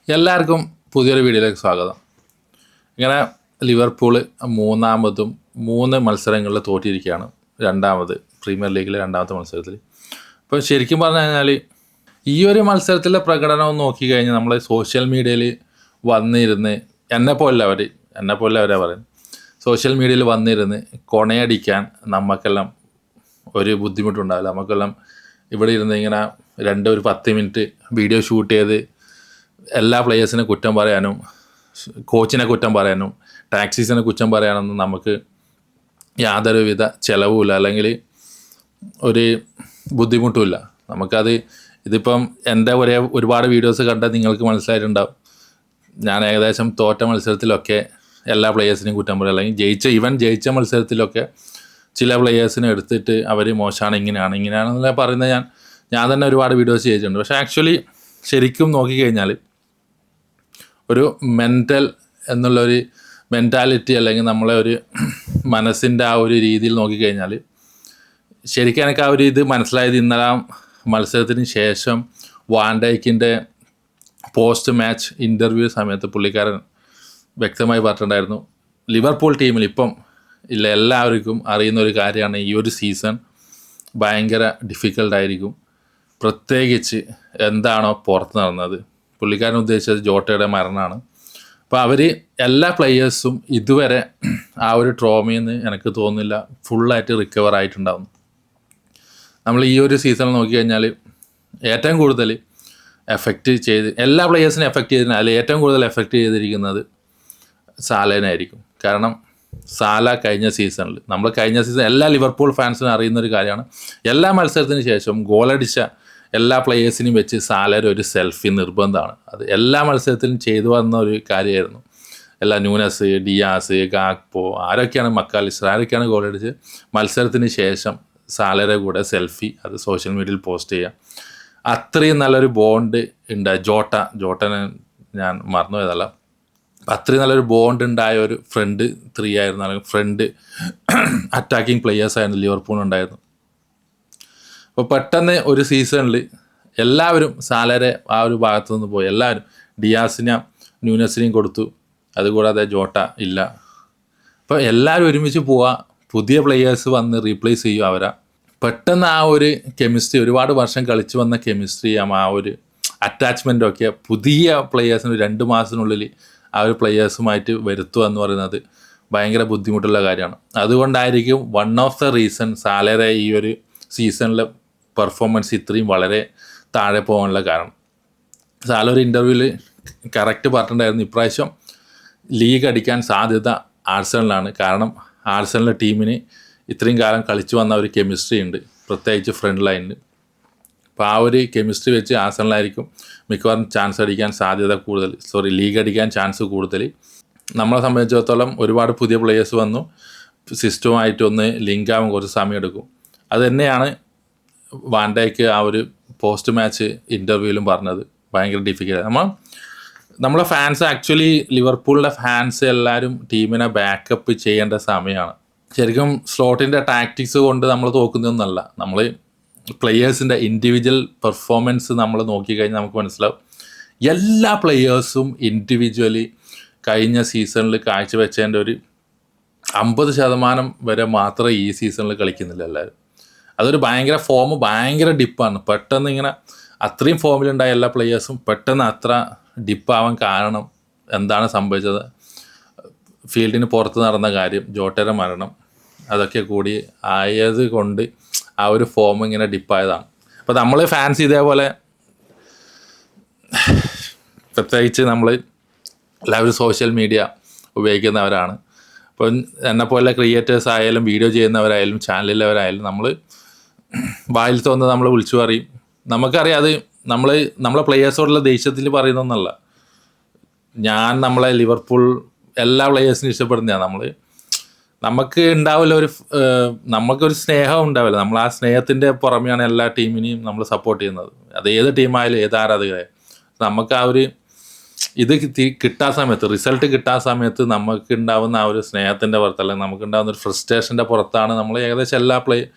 എല്ലാവർക്കും പുതിയൊരു വീഡിയോയിലേക്ക് സ്വാഗതം. ഇങ്ങനെ ലിവർപൂൾ മൂന്നാമതും 3 മത്സരങ്ങളിൽ തോറ്റിരിക്കുകയാണ്. പ്രീമിയർ ലീഗിലെ രണ്ടാമത്തെ മത്സരത്തിൽ. അപ്പോൾ ശരിക്കും പറഞ്ഞു കഴിഞ്ഞാൽ ഈ ഒരു മത്സരത്തിലെ പ്രകടനം നോക്കിക്കഴിഞ്ഞാൽ നമ്മൾ സോഷ്യൽ മീഡിയയിൽ വന്നിരുന്ന് എന്നെപ്പോലെ അവരാ പറയുന്നത്, സോഷ്യൽ മീഡിയയിൽ വന്നിരുന്ന് കൊണയടിക്കാൻ നമുക്കെല്ലാം ഒരു ബുദ്ധിമുട്ടുണ്ടാവില്ല. നമുക്കെല്ലാം ഇവിടെ ഇരുന്ന് ഇങ്ങനെ ഒരു 10 മിനിറ്റ് വീഡിയോ ഷൂട്ട് ചെയ്ത് എല്ലാ പ്ലേയേഴ്സിനെ കുറ്റം പറയാനും കോച്ചിനെ കുറ്റം പറയാനും ടാക്സീസിനെ കുറ്റം പറയാനൊന്നും നമുക്ക് യാതൊരുവിധ ചിലവുമില്ല, അല്ലെങ്കിൽ ഒരു ബുദ്ധിമുട്ടുമില്ല. ഇതിപ്പം എൻ്റെ ഒരുപാട് വീഡിയോസ് കണ്ടാൽ നിങ്ങൾക്ക് മനസ്സിലായിട്ടുണ്ടാവും. ഞാൻ ഏകദേശം തോറ്റ മത്സരത്തിലൊക്കെ എല്ലാ പ്ലേയേഴ്സിനെയും കുറ്റം പറയും, അല്ലെങ്കിൽ ജയിച്ച മത്സരത്തിലൊക്കെ ചില പ്ലേയേഴ്സിനെ എടുത്തിട്ട് അവർ മോശമാണ്, ഇങ്ങനെയാണെന്നല്ല പറയുന്നത് ഞാൻ തന്നെ ഒരുപാട് വീഡിയോസ് ചെയ്തിട്ടുണ്ട്. പക്ഷേ ആക്ച്വലി ശരിക്കും നോക്കിക്കഴിഞ്ഞാൽ ഒരു എന്നുള്ളൊരു മെൻറ്റാലിറ്റി, അല്ലെങ്കിൽ നമ്മളെ ഒരു മനസ്സിൻ്റെ ആ ഒരു രീതിയിൽ നോക്കിക്കഴിഞ്ഞാൽ ശരിക്കും എനിക്ക് ആ ഒരു ഇത് മനസ്സിലായത് ഇന്നലെ മത്സരത്തിന് ശേഷം വാൻ ഡൈക്കിൻ്റെ പോസ്റ്റ് മാച്ച് ഇൻ്റർവ്യൂ സമയത്ത് പുള്ളിക്കാരൻ വ്യക്തമായി പറഞ്ഞിട്ടുണ്ടായിരുന്നു, ലിവർപൂൾ ടീമിൽ ഇപ്പം എല്ലാവർക്കും അറിയുന്ന ഒരു കാര്യമാണ് ഈ ഒരു സീസൺ ഭയങ്കര ഡിഫിക്കൽട്ടായിരിക്കും, പ്രത്യേകിച്ച് എന്താണോ പുറത്ത് നടന്നത്. പുള്ളിക്കാരൻ ഉദ്ദേശിച്ചത് ജോട്ടയുടെ മരണമാണ്. അപ്പോൾ അവർ എല്ലാ പ്ലെയേഴ്സും ഇതുവരെ ആ ഒരു ട്രോമയിൽ നിന്ന് എനിക്ക് തോന്നുന്നില്ല ഫുള്ളായിട്ട് റിക്കവർ ആയിട്ടുണ്ടാവും. നമ്മൾ ഈ ഒരു സീസണിൽ നോക്കിക്കഴിഞ്ഞാൽ ഏറ്റവും കൂടുതൽ എല്ലാ പ്ലെയേഴ്സിനും എഫക്റ്റ് ചെയ്തിരുന്ന അതിൽ ഏറ്റവും കൂടുതൽ എഫക്റ്റ് ചെയ്തിരിക്കുന്നത് സാലേനായിരിക്കും. കാരണം സാല കഴിഞ്ഞ സീസൺ എല്ലാ ലിവർപൂൾ ഫാൻസിനും അറിയുന്നൊരു കാര്യമാണ്, എല്ലാ മത്സരത്തിന് ശേഷം ഗോളടിച്ച എല്ലാ പ്ലേയേഴ്സിനും വെച്ച് സാലയുടെ ഒരു സെൽഫി നിർബന്ധമാണ്. അത് എല്ലാ മത്സരത്തിലും ചെയ്തു വന്ന ഒരു കാര്യമായിരുന്നു. ന്യൂനസ്, ഡിയാസ്, ഗാക്പോ, മക്കാലിസ്റ്റർ ആരൊക്കെയാണ് ഗോളടിച്ച് മത്സരത്തിന് ശേഷം സാലയുടെ കൂടെ സെൽഫി അത് സോഷ്യൽ മീഡിയയിൽ പോസ്റ്റ് ചെയ്യുക. അത്രയും നല്ലൊരു ബോണ്ട് ഉണ്ടായി. ജോട്ടനെ ഞാൻ മറന്നുപോയതല്ല, അത്രയും നല്ലൊരു ബോണ്ട് ഉണ്ടായ ഒരു ഫ്രണ്ട് 3 ആയിരുന്നു, അല്ലെങ്കിൽ ഫ്രണ്ട് അറ്റാക്കിങ് പ്ലേയേഴ്സായിരുന്നു ലിവർപൂളിനുണ്ടായിരുന്നു. അപ്പോൾ പെട്ടെന്ന് ഒരു സീസണിൽ എല്ലാവരും സാലരെ ആ ഒരു ഭാഗത്തു നിന്ന് പോയി. എല്ലാവരും ന്യൂനസിനെയും കൊടുത്തു, അതുകൂടാതെ ജോട്ട ഇല്ല. അപ്പോൾ എല്ലാവരും ഒരുമിച്ച് പോവുക, പുതിയ പ്ലെയേഴ്സ് വന്ന് റീപ്ലേസ് ചെയ്യും അവരെ. പെട്ടെന്ന് ആ ഒരു കെമിസ്ട്രി, ഒരുപാട് വർഷം കളിച്ചു വന്ന കെമിസ്ട്രി, ആ ഒരു അറ്റാച്ച്മെൻറ്റൊക്കെ പുതിയ പ്ലെയേഴ്സിന് 2 മാസത്തിനുള്ളിൽ ആ ഒരു പ്ലെയേഴ്സുമായിട്ട് വരുത്തുക എന്ന് പറയുന്നത് ഭയങ്കര ബുദ്ധിമുട്ടുള്ള കാര്യമാണ്. അതുകൊണ്ടായിരിക്കും വൺ ഓഫ് ദ റീസൺ സാലയുടെ ഈ ഒരു സീസണിലെ പെർഫോമൻസ് ഇത്രയും വളരെ താഴെ പോകാനുള്ള കാരണം. സാല ഒരു ഇൻ്റർവ്യൂവിൽ കറക്റ്റ് പറഞ്ഞിട്ടുണ്ടായിരുന്നു, ഇപ്രാവശ്യം ലീഗ് അടിക്കാൻ സാധ്യത ആഴ്സണലാണ്. കാരണം ആഴ്സണലിലെ ടീമിന് ഇത്രയും കാലം കളിച്ചു വന്ന ഒരു കെമിസ്ട്രി ഉണ്ട്, പ്രത്യേകിച്ച് ഫ്രണ്ട് ലൈനിൽ. അപ്പോൾ ആ ഒരു കെമിസ്ട്രി വെച്ച് ആഴ്സണലായിരിക്കും മിക്കവാറും ചാൻസ് അടിക്കാൻ സാധ്യത കൂടുതൽ, ലീഗ് അടിക്കാൻ ചാൻസ് കൂടുതൽ. നമ്മളെ സംബന്ധിച്ചിടത്തോളം ഒരുപാട് പുതിയ പ്ലേയേഴ്സ് വന്നു, സിസ്റ്റവുമായിട്ടൊന്ന് ലിങ്കാവാൻ കുറച്ച് സമയം എടുക്കും. അത് തന്നെയാണ് വാൻ ഡൈക്ക് ആ ഒരു പോസ്റ്റ് മാച്ച് ഇൻ്റർവ്യൂവിലും പറഞ്ഞത്, ഭയങ്കര ഡിഫിക്കൽട്ട്. നമ്മളെ ഫാൻസ്, ആക്ച്വലി ലിവർപൂളിൻ്റെ ഫാൻസ് എല്ലാവരും ടീമിനെ ബാക്കപ്പ് ചെയ്യേണ്ട സമയമാണ്. ശരിക്കും സ്ലോട്ടിൻ്റെ ടാക്ടിക്സ് കൊണ്ട് നമ്മൾ തോക്കുന്നതൊന്നുമല്ല, നമ്മൾ പ്ലെയേഴ്സിൻ്റെ ഇൻഡിവിജ്വൽ പെർഫോമൻസ് നമ്മൾ നോക്കിക്കഴിഞ്ഞാൽ നമുക്ക് മനസ്സിലാവും, എല്ലാ പ്ലെയേഴ്സും ഇൻഡിവിജ്വലി കഴിഞ്ഞ സീസണിൽ കാഴ്ചവെച്ചതിൻ്റെ ഒരു 50% വരെ മാത്രമേ ഈ സീസണിൽ കളിക്കുന്നില്ല എല്ലാവരും. അതൊരു ഭയങ്കര ഡിപ്പാണ്. പെട്ടെന്ന് ഇങ്ങനെ അത്രയും ഫോമിലുണ്ടായ എല്ലാ പ്ലെയേഴ്സും പെട്ടെന്ന് അത്ര ഡിപ്പാവാൻ കാരണം എന്താണ് സംഭവിച്ചത്? ഫീൽഡിന് പുറത്ത് നടന്ന കാര്യം, ജോട്ടയുടെ മരണം, അതൊക്കെ കൂടി ആയത് കൊണ്ട് ആ ഒരു ഫോം ഇങ്ങനെ ഡിപ്പായതാണ്. അപ്പോൾ നമ്മൾ ഫാൻസ് ഇതേപോലെ, പ്രത്യേകിച്ച് നമ്മൾ എല്ലാവരും സോഷ്യൽ മീഡിയ ഉപയോഗിക്കുന്നവരാണ്. അപ്പോൾ എന്നെപ്പോലെ ക്രിയേറ്റേഴ്സ് ആയാലും വീഡിയോ ചെയ്യുന്നവരായാലും ചാനലിലവരായാലും നമ്മൾ വായിൽ തോന്നുന്നത് നമ്മൾ വിളിച്ചു പറയും. നമുക്കറിയാം അത് നമ്മളെ പ്ലെയേഴ്സോടുള്ള ദേഷ്യത്തിൽ പറയുന്നൊന്നല്ല. നമ്മളെ ലിവർപൂൾ എല്ലാ പ്ലെയേഴ്സിനും ഇഷ്ടപ്പെടുന്നതാണ്. നമുക്ക് ഉണ്ടാവില്ല നമുക്കൊരു സ്നേഹം ഉണ്ടാവില്ല. നമ്മൾ ആ സ്നേഹത്തിൻ്റെ പുറമെയാണ് എല്ലാ ടീമിനെയും നമ്മൾ സപ്പോർട്ട് ചെയ്യുന്നത്. അത് ഏത് ടീമായാലും ഏത് ആരാധകരെ. നമുക്ക് ആ ഒരു കിട്ടാൻ സമയത്ത്, റിസൾട്ട് കിട്ടാൻ സമയത്ത് നമുക്ക് ഉണ്ടാവുന്ന ആ ഒരു സ്നേഹത്തിൻ്റെ പുറത്ത്, അല്ലെങ്കിൽ നമുക്ക് ഉണ്ടാകുന്ന ഒരു ഫ്രസ്ട്രേഷൻ്റെ പുറത്താണ് നമ്മൾ ഏകദേശം എല്ലാ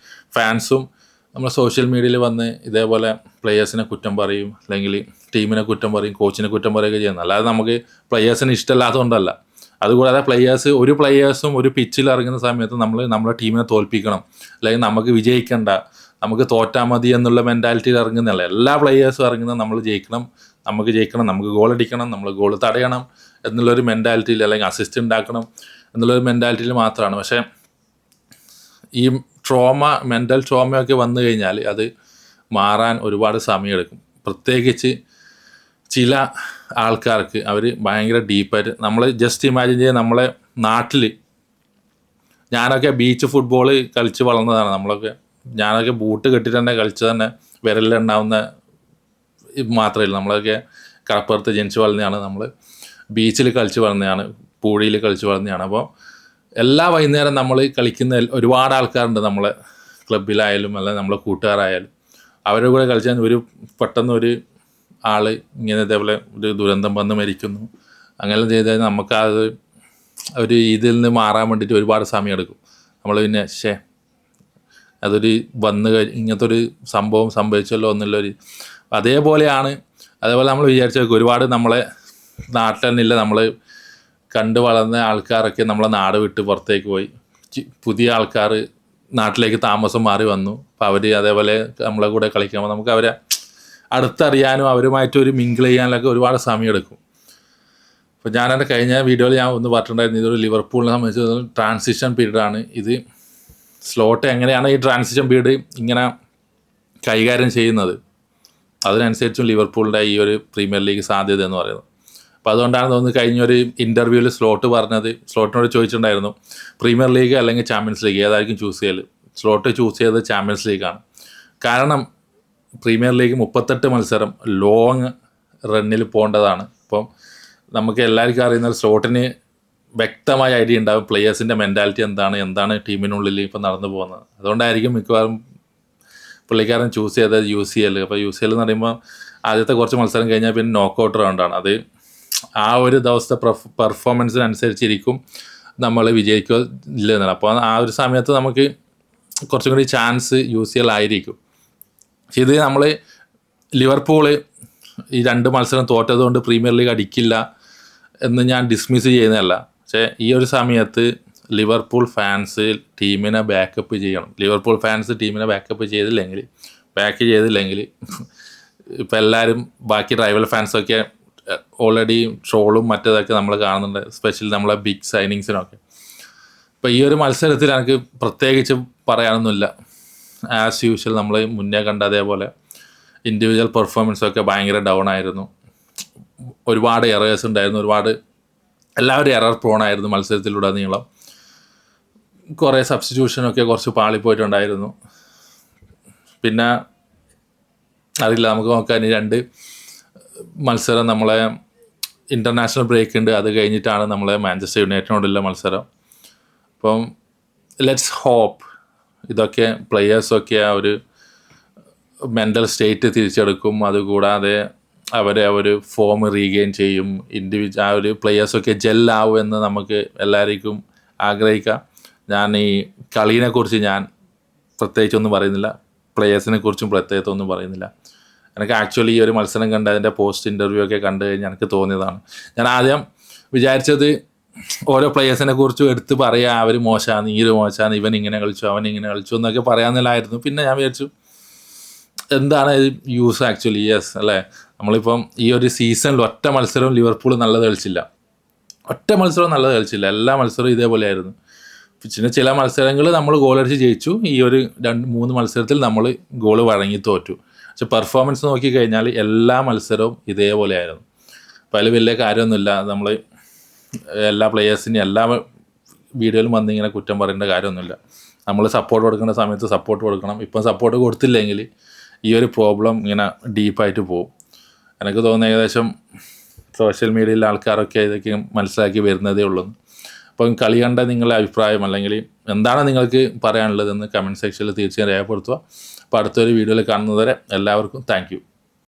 ഫാൻസും നമ്മൾ സോഷ്യൽ മീഡിയയിൽ വന്ന് ഇതേപോലെ പ്ലെയേഴ്സിനെ കുറ്റം പറയും, അല്ലെങ്കിൽ ടീമിനെ കുറ്റം പറയും, കോച്ചിനെ കുറ്റം പറയുകയൊക്കെ ചെയ്യുന്നത്. അല്ലാതെ നമുക്ക് പ്ലെയേഴ്സിന് ഇഷ്ടമല്ലാത്തതുകൊണ്ടല്ല. അതുകൂടാതെ ഒരു പ്ലെയേഴ്സും ഒരു പിച്ചിൽ ഇറങ്ങുന്ന സമയത്ത് നമ്മുടെ ടീമിനെ തോൽപ്പിക്കണം, അല്ലെങ്കിൽ നമുക്ക് വിജയിക്കണ്ട, നമുക്ക് തോറ്റാൽ മതി എന്നുള്ള മെൻറ്റാലിറ്റിയിൽ ഇറങ്ങുന്നതല്ല. എല്ലാ പ്ലെയേഴ്സും ഇറങ്ങുന്നത് നമുക്ക് ജയിക്കണം, നമുക്ക് ഗോൾ അടിക്കണം, നമ്മൾ ഗോൾ തടയണം എന്നുള്ളൊരു മെൻറ്റാലിറ്റിയിൽ, അല്ലെങ്കിൽ അസിസ്റ്റ് ഉണ്ടാക്കണം എന്നുള്ളൊരു മെൻറ്റാലിറ്റിയിൽ മാത്രമാണ്. പക്ഷേ ഈ മെൻ്റൽ ട്രോമയൊക്കെ വന്നു കഴിഞ്ഞാൽ അത് മാറാൻ ഒരുപാട് സമയമെടുക്കും. പ്രത്യേകിച്ച് ചില ആൾക്കാർക്ക് അവർ ഭയങ്കര ഡീപ്പായിട്ട്, നമ്മൾ ജസ്റ്റ് ഇമാജിൻ ചെയ്യുക, നമ്മളെ നാട്ടിൽ ഞാനൊക്കെ ബീച്ച് ഫുട്ബോൾ കളിച്ച് വളർന്നതാണ്. ഞാനൊക്കെ ബൂട്ട് കെട്ടിട്ട് തന്നെ കളിച്ച് തന്നെ വിരലിലുണ്ടാവുന്ന മാത്രമല്ല, നമ്മളൊക്കെ കടപ്പുറത്ത് ജനിച്ച് വളർന്നതാണ്, നമ്മൾ ബീച്ചിൽ കളിച്ച് വളർന്നതാണ്, പൂഴിയിൽ കളിച്ച് വളർന്നതാണ്. അപ്പോൾ എല്ലാ വൈകുന്നേരം നമ്മൾ കളിക്കുന്ന ഒരുപാട് ആൾക്കാരുണ്ട്, നമ്മളെ ക്ലബിലായാലും അല്ലെങ്കിൽ നമ്മളെ കൂട്ടുകാരായാലും. അവരുടെ കൂടെ കളിച്ചാൽ പെട്ടെന്ന് ഒരു ആൾ ഇങ്ങനെ ഇതേപോലെ ഒരു ദുരന്തം വന്ന് മരിക്കുന്നു, അങ്ങനെ ചെയ്താൽ നമുക്കത് ഇതിൽ നിന്ന് മാറാൻ വേണ്ടിയിട്ട് ഒരുപാട് സമയം എടുക്കും. നമ്മൾ പിന്നെ അതൊരു ഇങ്ങനത്തെ ഒരു സംഭവം സംഭവിച്ചല്ലോ എന്നുള്ളൊരു അതേപോലെ നമ്മൾ വിചാരിച്ച ഒരുപാട് നമ്മളെ നാട്ടിൽ തന്നെയില്ല, നമ്മൾ കണ്ടു വളർന്ന ആൾക്കാരൊക്കെ നമ്മളെ നാട് വിട്ട് പുറത്തേക്ക് പോയി, പുതിയ ആൾക്കാർ നാട്ടിലേക്ക് താമസം മാറി വന്നു. അപ്പോൾ അവർ അതേപോലെ നമ്മളെ കൂടെ കളിക്കുമ്പോൾ നമുക്ക് അവരെ അടുത്തറിയാനും അവരുമായിട്ടൊരു മിങ്കിൾ ചെയ്യാനൊക്കെ ഒരുപാട് സമയമെടുക്കും. അപ്പോൾ ഞാനെൻ്റെ കഴിഞ്ഞ വീഡിയോയിൽ ഞാൻ ഒന്ന് പറഞ്ഞിട്ടുണ്ടായിരുന്നു, ഇതൊരു ലിവർപൂളിനെ സംബന്ധിച്ച് ട്രാൻസിഷൻ പീരീഡാണ്. ഇത് സ്ലോട്ട് എങ്ങനെയാണ് ഈ ട്രാൻസിഷൻ പീരീഡ് ഇങ്ങനെ കൈകാര്യം ചെയ്യുന്നത്, അതിനനുസരിച്ചും ലിവർപൂളിൻ്റെ ഈ ഒരു പ്രീമിയർ ലീഗ് സാധ്യത എന്ന് പറയുന്നത്. അപ്പോൾ അതുകൊണ്ടാണ് തോന്നുന്നത് കഴിഞ്ഞൊരു ഇൻ്റർവ്യൂവിൽ സ്ലോട്ടിനോട് ചോദിച്ചിട്ടുണ്ടായിരുന്നു, പ്രീമിയർ ലീഗ് അല്ലെങ്കിൽ ചാമ്പ്യൻസ് ലീഗ് ഏതായിരിക്കും ചൂസ് ചെയ്യൽ. സ്ലോട്ട് ചൂസ് ചെയ്തത് ചാമ്പ്യൻസ് ലീഗാണ്. കാരണം പ്രീമിയർ ലീഗ് 38 മത്സരം ലോങ് റണ്ണിൽ പോകേണ്ടതാണ്. അപ്പം നമുക്ക് എല്ലാവർക്കും അറിയുന്ന സ്ലോട്ടിന് വ്യക്തമായ ഐഡിയ ഉണ്ടാകും പ്ലെയേഴ്സിൻ്റെ മെൻറ്റാലിറ്റി എന്താണ് ടീമിനുള്ളിൽ ഇപ്പം നടന്നു പോകുന്നത്. അതുകൊണ്ടായിരിക്കും മിക്കവാറും പുള്ളിക്കാരൻ ചൂസ് ചെയ്തത് UCL. അപ്പോൾ UCL എന്ന് പറയുമ്പോൾ ആദ്യത്തെ കുറച്ച് മത്സരം കഴിഞ്ഞാൽ പിന്നെ നോക്കൗട്ട് റൗണ്ടാണ്. അത് ആ ഒരു ദിവസത്തെ പെർഫോമൻസിനനുസരിച്ചിരിക്കും നമ്മൾ വിജയിക്കുക ഇല്ല എന്നാണ്. അപ്പോൾ ആ ഒരു സമയത്ത് നമുക്ക് കുറച്ചും കൂടി ചാൻസ് UCL ആയിരിക്കും. പക്ഷേ ഇത് നമ്മൾ ലിവർപൂള് ഈ 2 മത്സരം തോറ്റതുകൊണ്ട് പ്രീമിയർ ലീഗ് അടിക്കില്ല എന്ന് ഞാൻ ഡിസ്മിസ് ചെയ്യുന്നതല്ല. പക്ഷേ ഈ ഒരു സമയത്ത് ലിവർപൂൾ ഫാൻസ് ടീമിനെ ബാക്കപ്പ് ചെയ്യണം. ലിവർപൂൾ ഫാൻസ് ടീമിനെ ബാക്ക് ചെയ്തില്ലെങ്കിൽ ഇപ്പം എല്ലാവരും ബാക്കി റൈവൽ ഫാൻസൊക്കെ ഓൾറെഡി ട്രോളും മറ്റേതൊക്കെ നമ്മൾ കാണുന്നുണ്ട്, സ്പെഷ്യലി നമ്മളെ ബിഗ് സൈനിങ്സിനൊക്കെ. ഇപ്പോൾ ഈ ഒരു മത്സരത്തിൽ എനിക്ക് പ്രത്യേകിച്ച് പറയാനൊന്നുമില്ല. ആസ് യൂഷ്വൽ നമ്മൾ മുന്നേ കണ്ട അതേപോലെ ഇൻഡിവിജ്വൽ പെർഫോമൻസൊക്കെ ഭയങ്കര ഡൗൺ ആയിരുന്നു. ഒരുപാട് എറേഴ്സ് ഉണ്ടായിരുന്നു, എല്ലാവരും എറർ പ്രോണായിരുന്നു മത്സരത്തിലുടനീളം. കുറേ സബ്സ്റ്റിറ്റ്യൂഷനൊക്കെ കുറച്ച് പാളിപ്പോയിട്ടുണ്ടായിരുന്നു. പിന്നെ അറിയില്ല, നമുക്ക് നോക്കാൻ 2 മത്സരം നമ്മളെ ഇൻ്റർനാഷണൽ ബ്രേക്ക് ഉണ്ട്, അത് കഴിഞ്ഞിട്ടാണ് നമ്മളെ മാഞ്ചസ്റ്റർ യുണൈറ്റഡിനോടുള്ള മത്സരം. അപ്പം ലെറ്റ്സ് ഹോപ്പ് ഇതൊക്കെ പ്ലെയേഴ്സൊക്കെ ആ ഒരു മെൻ്റൽ സ്റ്റേറ്റ് തിരിച്ചെടുക്കും. അതുകൂടാതെ അവർ ഫോം റീഗെയിൻ ചെയ്യും, ആ ഒരു പ്ലെയേഴ്സൊക്കെ ജെല്ലാവും എന്ന് നമുക്ക് എല്ലാവർക്കും ആഗ്രഹിക്കാം. ഞാൻ ഈ കളീനെക്കുറിച്ച് ഞാൻ പ്രത്യേകിച്ചൊന്നും പറയുന്നില്ല, പ്ലെയേഴ്സിനെ കുറിച്ചും പ്രത്യേകത്തൊന്നും പറയുന്നില്ല. എനിക്ക് ആക്ച്വലി ഈ ഒരു മത്സരം കണ്ട് അതിൻ്റെ പോസ്റ്റ് ഇൻ്റർവ്യൂ ഒക്കെ കണ്ടു കഴിഞ്ഞാൽ എനിക്ക് തോന്നിയതാണ്. ഞാൻ ആദ്യം വിചാരിച്ചത് ഓരോ പ്ലെയേഴ്സിനെ കുറിച്ചും എടുത്ത് പറയാം, അവർ മോശമാണ്, ഈ ഒരു മോശമാണ്, ഇവൻ ഇങ്ങനെ കളിച്ചു, അവൻ ഇങ്ങനെ കളിച്ചു എന്നൊക്കെ പറയാമെന്നില്ലായിരുന്നു. പിന്നെ ഞാൻ വിചാരിച്ചു എന്താണ് യൂസ് ആക്ച്വലി. യെസ് അല്ലേ, നമ്മളിപ്പം ഈ ഒരു സീസണിൽ ഒറ്റ മത്സരവും ലിവർപൂൾ നല്ലത് കളിച്ചില്ല, എല്ലാ മത്സരവും ഇതേപോലെയായിരുന്നു. പിന്നെ ചില മത്സരങ്ങൾ നമ്മൾ ഗോളടിച്ച് ജയിച്ചു, ഈ ഒരു 2-3 മത്സരത്തിൽ നമ്മൾ ഗോൾ വഴങ്ങി തോറ്റു. പക്ഷെ പെർഫോമൻസ് നോക്കിക്കഴിഞ്ഞാൽ എല്ലാ മത്സരവും ഇതേപോലെയായിരുന്നു. അപ്പോൾ അതിൽ വലിയ കാര്യമൊന്നുമില്ല. നമ്മൾ എല്ലാ പ്ലെയേഴ്സിനും എല്ലാ വീഡിയോയിലും വന്നിങ്ങനെ കുറ്റം പറയേണ്ട കാര്യമൊന്നുമില്ല. നമ്മൾ സപ്പോർട്ട് കൊടുക്കേണ്ട സമയത്ത് സപ്പോർട്ട് കൊടുക്കണം. ഇപ്പം സപ്പോർട്ട് കൊടുത്തില്ലെങ്കിൽ ഈ ഒരു പ്രോബ്ലം ഇങ്ങനെ ഡീപ്പായിട്ട് പോകും. എനിക്ക് തോന്നുന്നു ഏകദേശം സോഷ്യൽ മീഡിയയിലെ ആൾക്കാരൊക്കെ ഇതൊക്കെ മനസ്സിലാക്കി വരുന്നതേ ഉള്ളൂ. അപ്പം കളി കണ്ട നിങ്ങളുടെ അഭിപ്രായം അല്ലെങ്കിൽ എന്താണ് നിങ്ങൾക്ക് പറയാനുള്ളതെന്ന് കമൻറ്റ് സെക്ഷനിൽ തീർച്ചയായും രേഖപ്പെടുത്തുക. അപ്പോൾ അടുത്തൊരു വീഡിയോയിൽ കാണുന്നതുവരെ എല്ലാവർക്കും താങ്ക് യു.